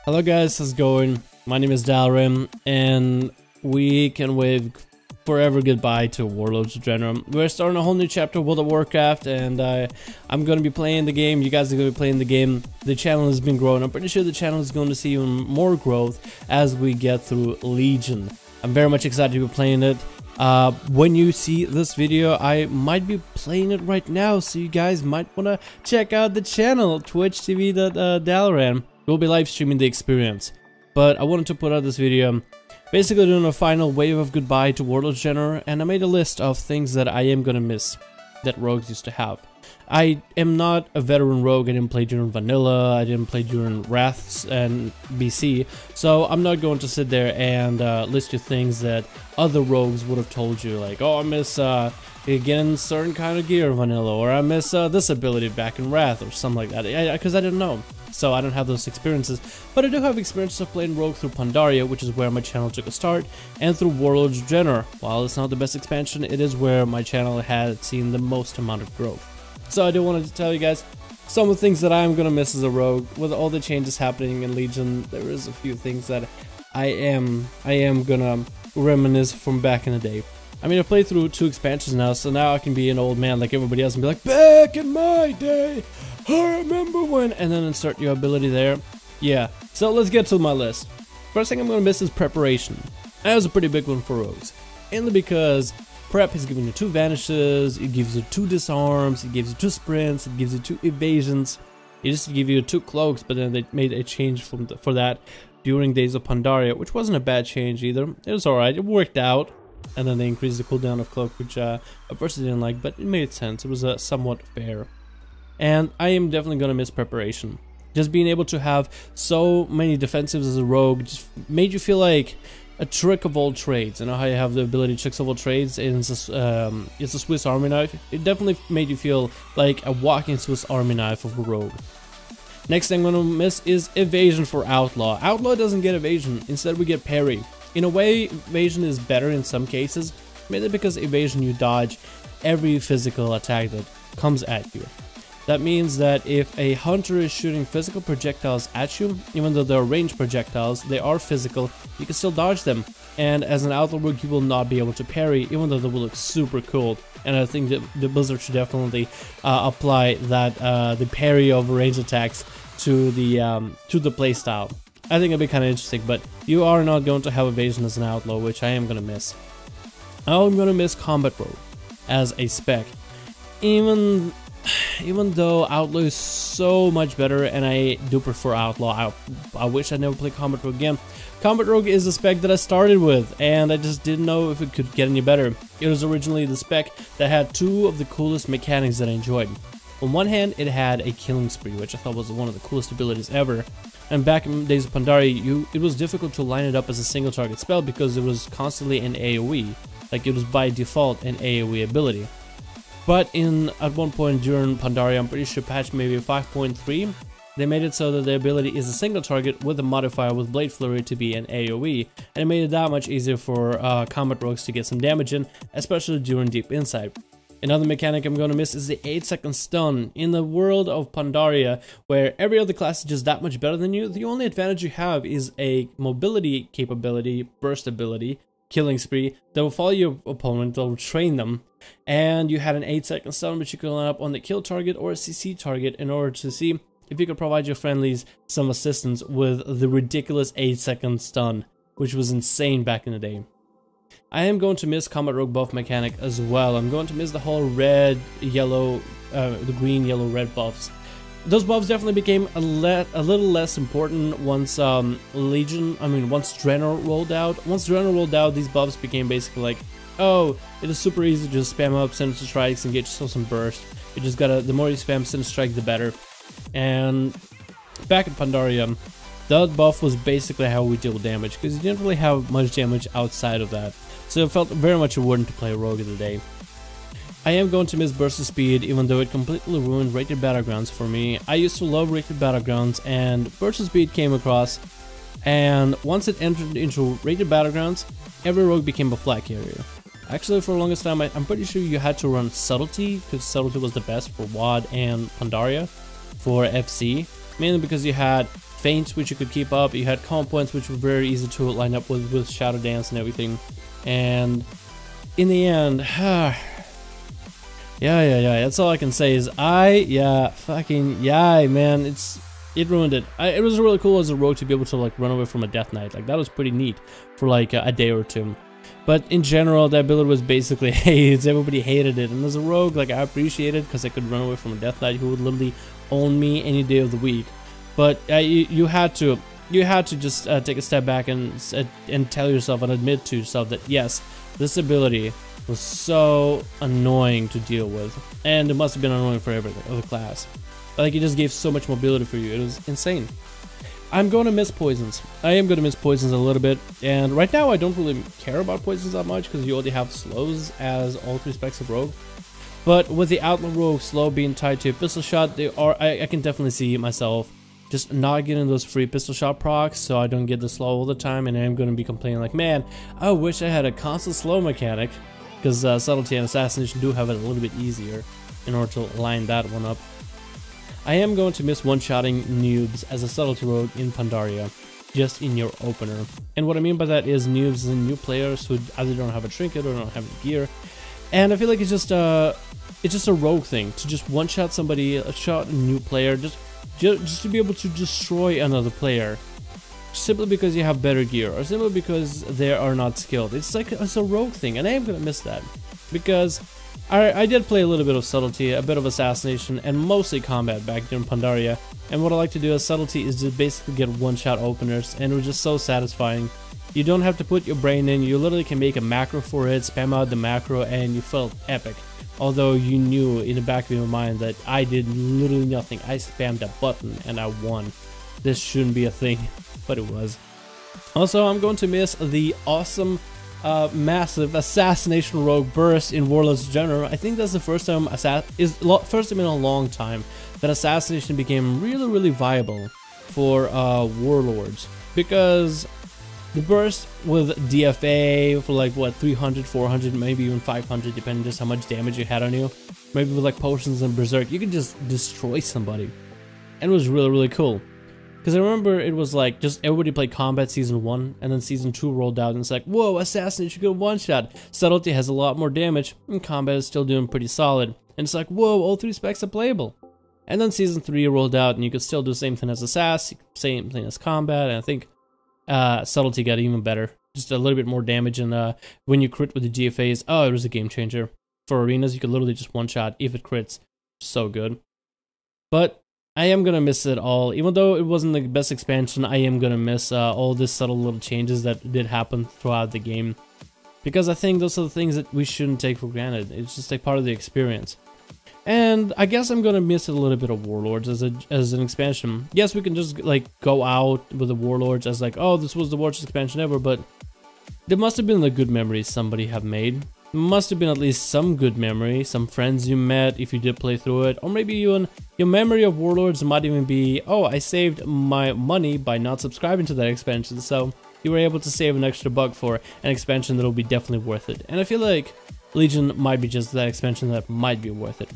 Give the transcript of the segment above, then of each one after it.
Hello guys, how's it going? My name is Dalrim, and we can wave forever goodbye to Warlords of Over. We're starting a whole new chapter of World of Warcraft, and I'm going to be playing the game. You guys are going to be playing the game. The channel has been growing. I'm pretty sure the channel is going to see even more growth as we get through Legion. I'm very much excited to be playing it. When you see this video, I might be playing it right now, so you guys might want to check out the channel, twitch.tv.dalrim. We'll be live streaming the experience. But I wanted to put out this video basically doing a final wave of goodbye to Warlords of Over, and I made a list of things that I am gonna miss that rogues used to have. I am not a veteran rogue. I didn't play during Vanilla, I didn't play during Wraths and BC, so I'm not going to sit there and list you things that other rogues would have told you, like, oh, I miss getting certain kind of gear in Vanilla, or I miss this ability back in Wrath, or something like that, because I didn't know. So I don't have those experiences, but I do have experiences of playing Rogue through Pandaria, which is where my channel took a start, and through Warlords of Over. While it's not the best expansion, it is where my channel had seen the most amount of growth. So I do want to tell you guys some of the things that I'm gonna miss as a rogue. With all the changes happening in Legion, there is a few things that I am gonna reminisce from back in the day. I mean, I played through 2 expansions now, so now I can be an old man like everybody else and be like, back in my day, I remember when, and then insert your ability there. Yeah, so let's get to my list. First thing I'm gonna miss is preparation. That was a pretty big one for rogues, mainly because prep is giving you 2 vanishes, it gives you 2 disarms, it gives you 2 sprints, it gives you 2 evasions. It used to give you 2 cloaks, but then they made a change for that during Days of Pandaria, which wasn't a bad change either. It was alright, it worked out. And then they increased the cooldown of cloak, which at first I didn't like, but it made sense. It was somewhat fair. And I am definitely gonna miss preparation. Just being able to have so many defensives as a rogue just made you feel like a trick of all trades. You know how you have the ability to tricks of all trades, and it's a Swiss Army knife. It definitely made you feel like a walking Swiss Army knife of a rogue. Next thing I'm gonna miss is evasion for Outlaw. Outlaw doesn't get evasion, instead we get parry. In a way, evasion is better in some cases, mainly because evasion you dodge every physical attack that comes at you. That means that if a hunter is shooting physical projectiles at you, even though they're ranged projectiles, they are physical, you can still dodge them. And as an outlaw rogue, you will not be able to parry, even though they will look super cool. And I think that the Blizzard should definitely apply that the parry of ranged attacks to the playstyle. I think it'd be kind of interesting, but you are not going to have evasion as an outlaw, which I am going to miss. I'm going to miss combat rogue as a spec. Even though outlaw is so much better, and I do prefer outlaw, I wish I never played combat rogue again. Combat rogue is a spec that I started with, and I just didn't know if it could get any better. It was originally the spec that had 2 of the coolest mechanics that I enjoyed. On one hand, it had a killing spree, which I thought was one of the coolest abilities ever. And back in Days of Pandaria, it was difficult to line it up as a single target spell because it was constantly an AoE. Like, it was by default an AoE ability. But at one point during Pandaria, I'm pretty sure patch maybe 5.3, they made it so that the ability is a single target with a modifier with Blade Flurry to be an AoE, and it made it that much easier for combat rogues to get some damage in, especially during Deep Insight. Another mechanic I'm going to miss is the 8-second stun. In the world of Pandaria, where every other class is just that much better than you, the only advantage you have is a mobility capability, burst ability, killing spree, that will follow your opponent, that will train them, and you had an 8-second stun which you could line up on the kill target or a CC target in order to see if you could provide your friendlies some assistance with the ridiculous 8-second stun, which was insane back in the day. I am going to miss combat rogue buff mechanic as well. I'm going to miss the whole red, yellow, the green, yellow, red buffs. Those buffs definitely became a little less important once once Draenor rolled out. Once Draenor rolled out, these buffs became basically like, oh, it is super easy to just spam up Sinister Strikes and get yourself some burst. You just gotta, the more you spam Sinister Strike, the better. And back in Pandaria, that buff was basically how we deal with damage, because you didn't really have much damage outside of that. So it felt very much rewarding to play a rogue of the day. I am going to miss burst of speed, even though it completely ruined rated battlegrounds for me. I used to love rated battlegrounds, and burst of speed came across, and once it entered into rated battlegrounds, every rogue became a flag carrier. Actually, for the longest time, I'm pretty sure you had to run subtlety, because subtlety was the best for WoD and Pandaria for FC, mainly because you had feints which you could keep up, you had comp points which were very easy to line up with Shadow Dance and everything. And in the end, yeah, that's all I can say is man, it ruined it. It was really cool as a rogue to be able to like run away from a death knight. Like that was pretty neat for like a day or two. But in general, the ability was basically hated. Everybody hated it. And as a rogue, like I appreciate it because I could run away from a death knight who would literally own me any day of the week. But you had to just take a step back and tell yourself and admit to yourself that yes, this ability was so annoying to deal with, and it must have been annoying for every other class. Like it just gave so much mobility for you. It was insane. I'm going to miss poisons. I am going to miss poisons a little bit, and right now I don't really care about poisons that much because you already have slows as all 3 specs of rogue. But with the outlaw rogue slow being tied to a pistol shot, I can definitely see myself just not getting those free pistol shot procs, so I don't get the slow all the time, and I'm going to be complaining like, man, I wish I had a constant slow mechanic, because subtlety and assassination do have it a little bit easier in order to line that one up. I am going to miss one-shotting noobs as a subtlety rogue in Pandaria, just in your opener. And what I mean by that is noobs and new players who either don't have a trinket or don't have any gear. And I feel like it's just a rogue thing to just one-shot somebody, shot a new player, just to be able to destroy another player, simply because you have better gear or simply because they are not skilled. It's like it's a rogue thing, and I am gonna miss that because I did play a little bit of subtlety, a bit of assassination, and mostly combat back during Pandaria. And what I like to do as subtlety is just basically get one-shot openers, and it was just so satisfying. You don't have to put your brain in, you literally can make a macro for it, spam out the macro, and you felt epic. Although you knew in the back of your mind that I did literally nothing. I spammed a button and I won. This shouldn't be a thing, but it was. Also, I'm going to miss the awesome, massive assassination rogue burst in Warlords of Over. I think that's the first time first time in a long time that assassination became really viable for Warlords, because the burst with DFA for like what, 300, 400, maybe even 500, depending just how much damage you had on you. Maybe with like potions and berserk, you could just destroy somebody, and it was really cool. Because I remember it was like just everybody played combat season 1, and then season 2 rolled out, and it's like, whoa, assassination you could one shot. Subtlety has a lot more damage, and combat is still doing pretty solid. And it's like, whoa, all 3 specs are playable. And then season 3 rolled out, and you could still do the same thing as assass, same thing as combat, and I think subtlety got even better, just a little bit more damage. And when you crit with the GFAs, oh, it was a game changer. For arenas, you could literally just one shot if it crits. So good. But I am gonna miss it all. Even though it wasn't the best expansion, I am gonna miss all these subtle little changes that did happen throughout the game, because I think those are the things that we shouldn't take for granted. It's just like part of the experience. And I guess I'm gonna miss a little bit of Warlords as an expansion. Yes, we can just like go out with the Warlords as like, oh, this was the worst expansion ever, but there must have been the good memories somebody have made. There must have been at least some good memory, some friends you met if you did play through it, or maybe even your memory of Warlords might even be, oh, I saved my money by not subscribing to that expansion, so you were able to save an extra buck for an expansion that'll be definitely worth it. And I feel like Legion might be just that expansion that might be worth it.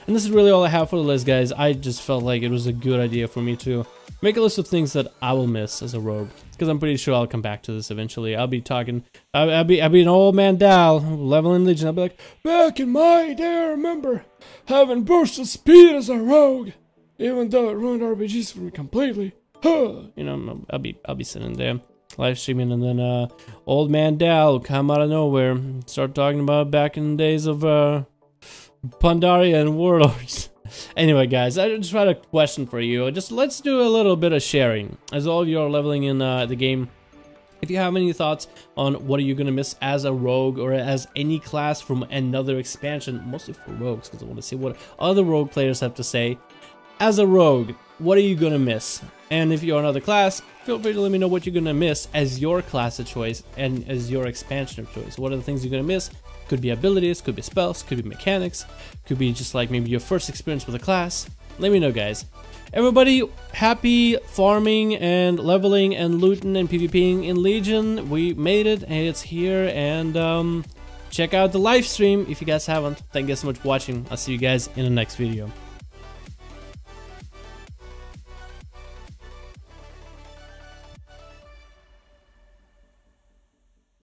And this is really all I have for the list, guys. I just felt like it was a good idea for me to make a list of things that I will miss as a rogue, because I'm pretty sure I'll come back to this eventually. I'll be talking, I'll be an old man Dal, leveling Legion. I'll be like, back in my day, I remember having burst of speed as a rogue, even though it ruined RPGs for me completely. Huh. You know, I'll be sitting there live streaming, and then old man Dal will come out of nowhere, start talking about back in the days of Pandaria and Warlords. Anyway, guys, I just had a question for you. Just let's do a little bit of sharing. As all of you are leveling in the game, if you have any thoughts on what are you going to miss as a rogue or as any class from another expansion, mostly for rogues, because I want to see what other rogue players have to say. As a rogue, what are you going to miss? And if you're another class, feel free to let me know what you're going to miss as your class of choice and as your expansion of choice. What are the things you're going to miss? Could be abilities, could be spells, could be mechanics, could be just like maybe your first experience with a class. Let me know, guys. Everybody, happy farming and leveling and looting and PvPing in Legion. We made it, and it's here. And check out the live stream if you guys haven't. Thank you guys so much for watching. I'll see you guys in the next video.